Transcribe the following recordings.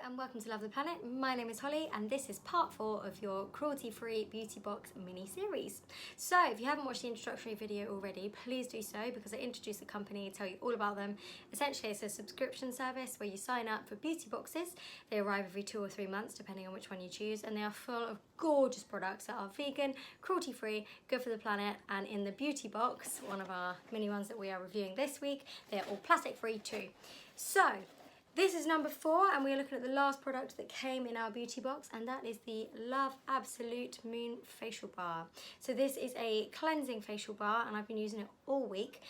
and welcome to Love the Planet. My name is Holly and this is part 4 of your Cruelty Free Beauty Box mini-series. So if you haven't watched the introductory video already, please do so because I introduce the company, tell you all about them. Essentially it's a subscription service where you sign up for beauty boxes. They arrive every 2 or 3 months depending on which one you choose, and they are full of gorgeous products that are vegan, cruelty free, good for the planet. And in the beauty box, one of our mini ones that we are reviewing this week, they're all plastic free too. So this is number 4 and we are looking at the last product that came in our beauty box, and that is the Love Absolute Moon Facial Bar. So this is a cleansing facial bar and I've been using it all week.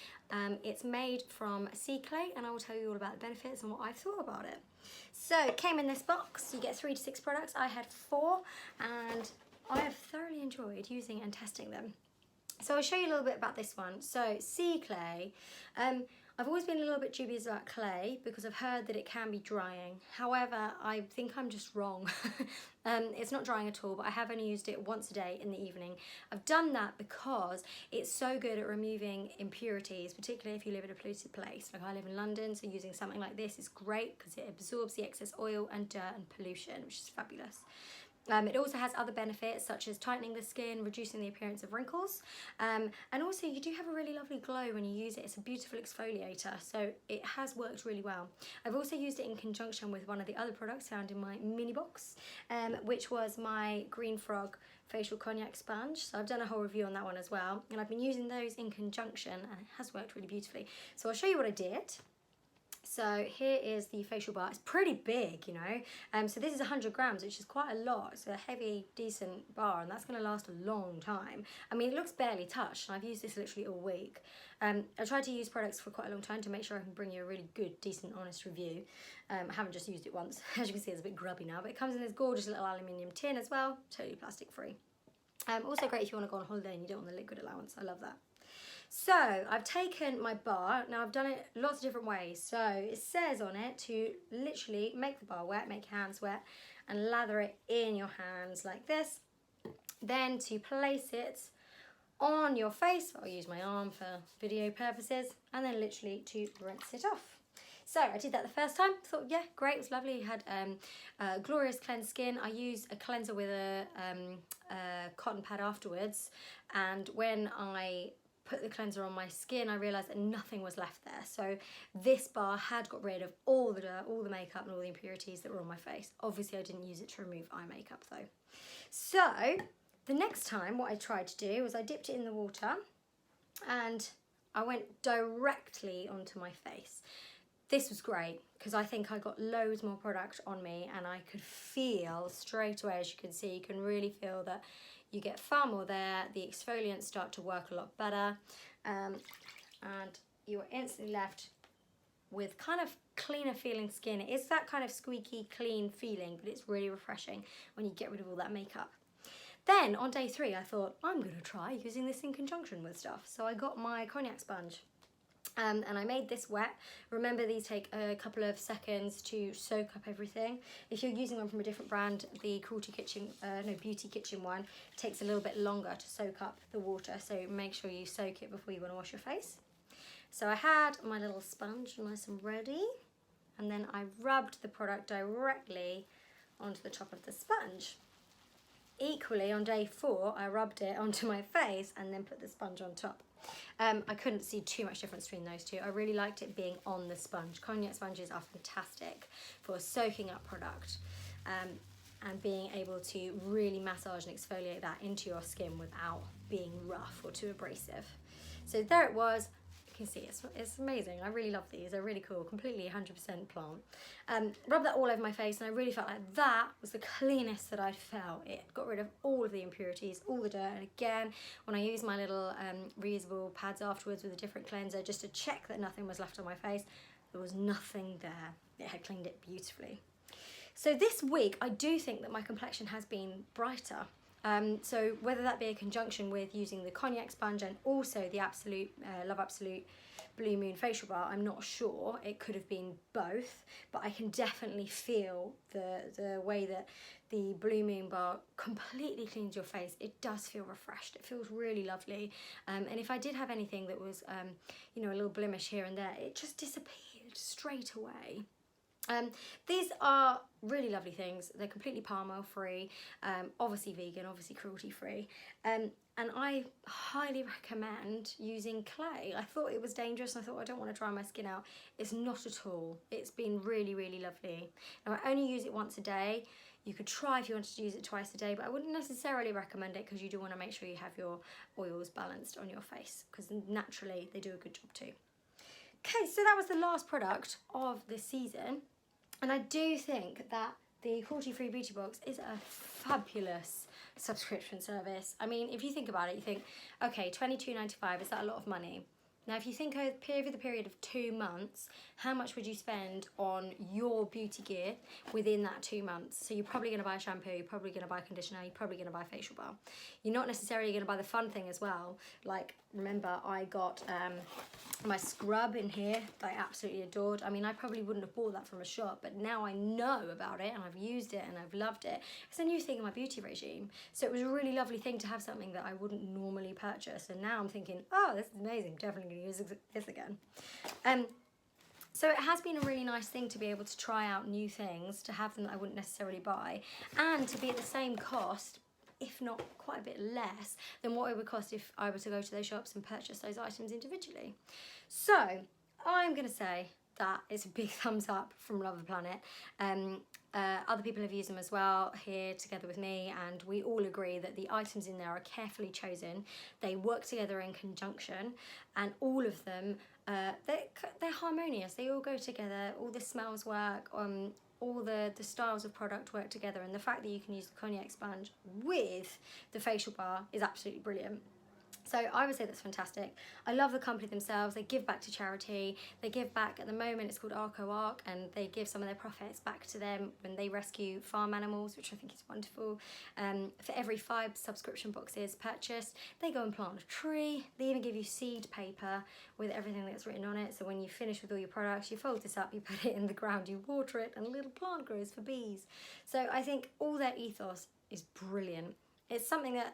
It's made from sea clay and I will tell you all about the benefits and what I thought about it. So it came in this box. You get 3 to 6 products. I had 4 and I have thoroughly enjoyed using and testing them. So I'll show you a little bit about this one. So sea clay. I've always been a little bit dubious about clay because I've heard that it can be drying. However, I think I'm just wrong. It's not drying at all, but I have only used it once a day in the evening. I've done that because it's so good at removing impurities, particularly if you live in a polluted place. Like I live in London, so using something like this is great because it absorbs the excess oil and dirt and pollution, which is fabulous. It also has other benefits such as tightening the skin, reducing the appearance of wrinkles, and also you do have a really lovely glow when you use it. It's a beautiful exfoliator, so it has worked really well. I've also used it in conjunction with one of the other products found in my mini box, which was my Green Frog facial cognac sponge. So I've done a whole review on that one as well, and I've been using those in conjunction and it has worked really beautifully. So I'll show you what I did. So here is the facial bar. It's pretty big, you know. So this is 100 grams, which is quite a lot. It's a heavy, decent bar, and that's going to last a long time. I mean, it looks barely touched, and I've used this literally all week. I tried to use products for quite a long time to make sure I can bring you a really good, decent, honest review. I haven't just used it once. As you can see, it's a bit grubby now, but it comes in this gorgeous little aluminium tin as well, totally plastic free. Also great if you want to go on holiday and you don't want the liquid allowance. I love that. So I've taken my bar, now I've done it lots of different ways. So it says on it to literally make the bar wet, make your hands wet, and lather it in your hands like this. Then to place it on your face, I'll use my arm for video purposes, and then literally to rinse it off. So I did that the first time, thought yeah, great, it was lovely. It had glorious cleansed skin. I used a cleanser with a cotton pad afterwards, and when I put the cleanser on my skin, I realised that nothing was left there. So this bar had got rid of all the dirt, all the makeup and all the impurities that were on my face. Obviously I didn't use it to remove eye makeup though. So the next time what I tried to do was I dipped it in the water and I went directly onto my face. This was great because I think I got loads more product on me and I could feel straight away, as you can see, you can really feel that you get far more there, the exfoliants start to work a lot better, and you are instantly left with kind of cleaner feeling skin. It is that kind of squeaky clean feeling, but it's really refreshing when you get rid of all that makeup. Then on day 3 I thought I'm going to try using this in conjunction with stuff. So I got my cognac sponge. And I made this wet. Remember, these take a couple of seconds to soak up everything. If you're using one from a different brand, the Beauty Kitchen one takes a little bit longer to soak up the water, so make sure you soak it before you want to wash your face. So I had my little sponge nice and ready, and then I rubbed the product directly onto the top of the sponge. Equally, on day 4, I rubbed it onto my face and then put the sponge on top. I couldn't see too much difference between those two. I really liked it being on the sponge. Cognac sponges are fantastic for soaking up product and being able to really massage and exfoliate that into your skin without being rough or too abrasive. So there it was. You can see it's amazing. I really love these. They're really cool, completely 100% plant. Rubbed that all over my face and I really felt like that was the cleanest that I'd felt. It got rid of all of the impurities, all the dirt, and again when I used my little reusable pads afterwards with a different cleanser just to check that nothing was left on my face, there was nothing there. It had cleaned it beautifully. So this week I do think that my complexion has been brighter. So whether that be a conjunction with using the cognac sponge and also the Love Absolute Blue Moon facial bar, I'm not sure. It could have been both, but I can definitely feel the way that the Blue Moon bar completely cleans your face. It does feel refreshed. It feels really lovely. And if I did have anything that was, you know, a little blemish here and there, it just disappeared straight away. These are really lovely things. They're completely palm oil free, obviously vegan, obviously cruelty free. And I highly recommend using clay. I thought it was dangerous and I thought I don't want to dry my skin out. It's not at all. It's been really, really lovely. Now I only use it once a day. You could try if you wanted to use it twice a day, but I wouldn't necessarily recommend it because you do want to make sure you have your oils balanced on your face because naturally they do a good job too. Okay, so that was the last product of this season. And I do think that the Cruelty Free Beauty Box is a fabulous subscription service. I mean, if you think about it, you think, okay, $22.95, is that a lot of money? Now, if you think over the period of 2 months, how much would you spend on your beauty gear within that 2 months? So you're probably going to buy a shampoo, you're probably going to buy conditioner, you're probably going to buy a facial bar. You're not necessarily going to buy the fun thing as well. Like, remember, I got my scrub in here that I absolutely adored. I mean, I probably wouldn't have bought that from a shop, but now I know about it and I've used it and I've loved it. It's a new thing in my beauty regime. So it was a really lovely thing to have something that I wouldn't normally purchase. And now I'm thinking, oh, this is amazing. Definitely going to use this again. So it has been a really nice thing to be able to try out new things, to have them that I wouldn't necessarily buy, and to be at the same cost, if not quite a bit less than what it would cost if I were to go to those shops and purchase those items individually. So I'm going to say that it's a big thumbs up from Love the Planet. Other people have used them as well here together with me, and we all agree that the items in there are carefully chosen. They work together in conjunction, and all of them, they're harmonious. They all go together, all the smells work, all the styles of product work together, and the fact that you can use the cognac sponge with the facial bar is absolutely brilliant. So I would say that's fantastic. I love the company themselves. They give back to charity. They give back, at the moment it's called Arco Arc, and they give some of their profits back to them when they rescue farm animals, which I think is wonderful. For every 5 subscription boxes purchased, they go and plant a tree. They even give you seed paper with everything that's written on it. So when you finish with all your products, you fold this up, you put it in the ground, you water it, and a little plant grows for bees. So I think all their ethos is brilliant. It's something that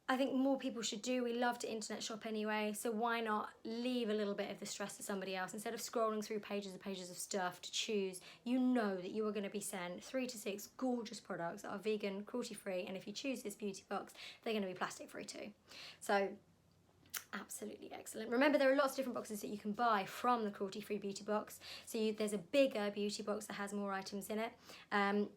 I think more people should do. We love to internet shop anyway, so why not leave a little bit of the stress to somebody else? Instead of scrolling through pages and pages of stuff to choose, you know that you are going to be sent 3 to 6 gorgeous products that are vegan, cruelty free, and if you choose this beauty box, they're going to be plastic free too. So absolutely excellent. Remember, there are lots of different boxes that you can buy from the Cruelty Free Beauty Box. So there's a bigger beauty box that has more items in it.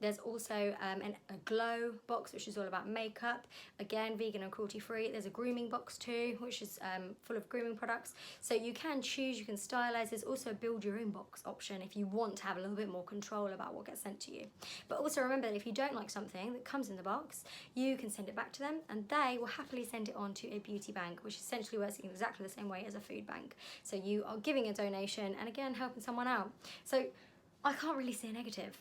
There's also a glow box, which is all about makeup, again vegan and cruelty free. There's a grooming box too, which is full of grooming products. So you can choose, you can stylize. There's also a build your own box option if you want to have a little bit more control about what gets sent to you. But also remember that if you don't like something that comes in the box, you can send it back to them and they will happily send it on to a beauty bank, which essentially works in exactly the same way as a food bank. So you are giving a donation and again helping someone out. So I can't really see a negative.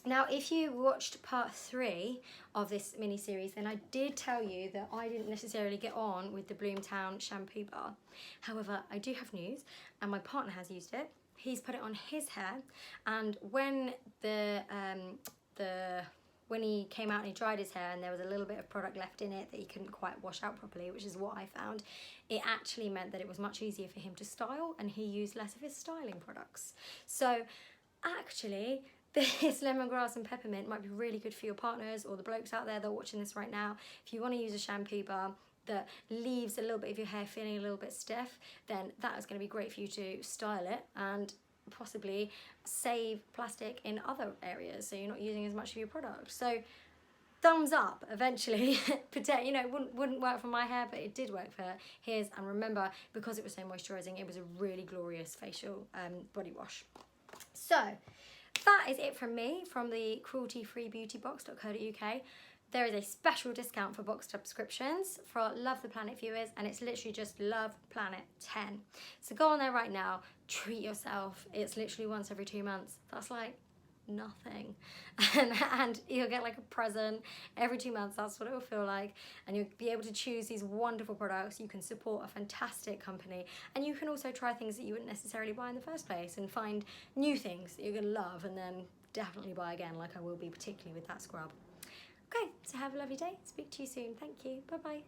Now, if you watched part 3 of this mini series, then I did tell you that I didn't necessarily get on with the Bloomtown shampoo bar. However, I do have news, and my partner has used it. He's put it on his hair, and when when he came out and he dried his hair and there was a little bit of product left in it that he couldn't quite wash out properly, which is what I found, it actually meant that it was much easier for him to style and he used less of his styling products. So actually, this lemongrass and peppermint might be really good for your partners or the blokes out there that are watching this right now. If you want to use a shampoo bar that leaves a little bit of your hair feeling a little bit stiff, then that is going to be great for you to style it and possibly save plastic in other areas, so you're not using as much of your product. So thumbs up eventually. You know, it wouldn't work for my hair, but it did work for his. And remember, because it was so moisturizing, it was a really glorious facial body wash. So that is it from me, from the crueltyfreebeautybox.co.uk. There is a special discount for box subscriptions for Love the Planet viewers, and it's literally just Love Planet 10. So go on there right now, treat yourself. It's literally once every 2 months. That's like nothing. And you'll get like a present every 2 months. That's what it will feel like. And you'll be able to choose these wonderful products. You can support a fantastic company, and you can also try things that you wouldn't necessarily buy in the first place and find new things that you're going to love and then definitely buy again, like I will be, particularly with that scrub. Okay, so have a lovely day. Speak to you soon. Thank you. Bye-bye.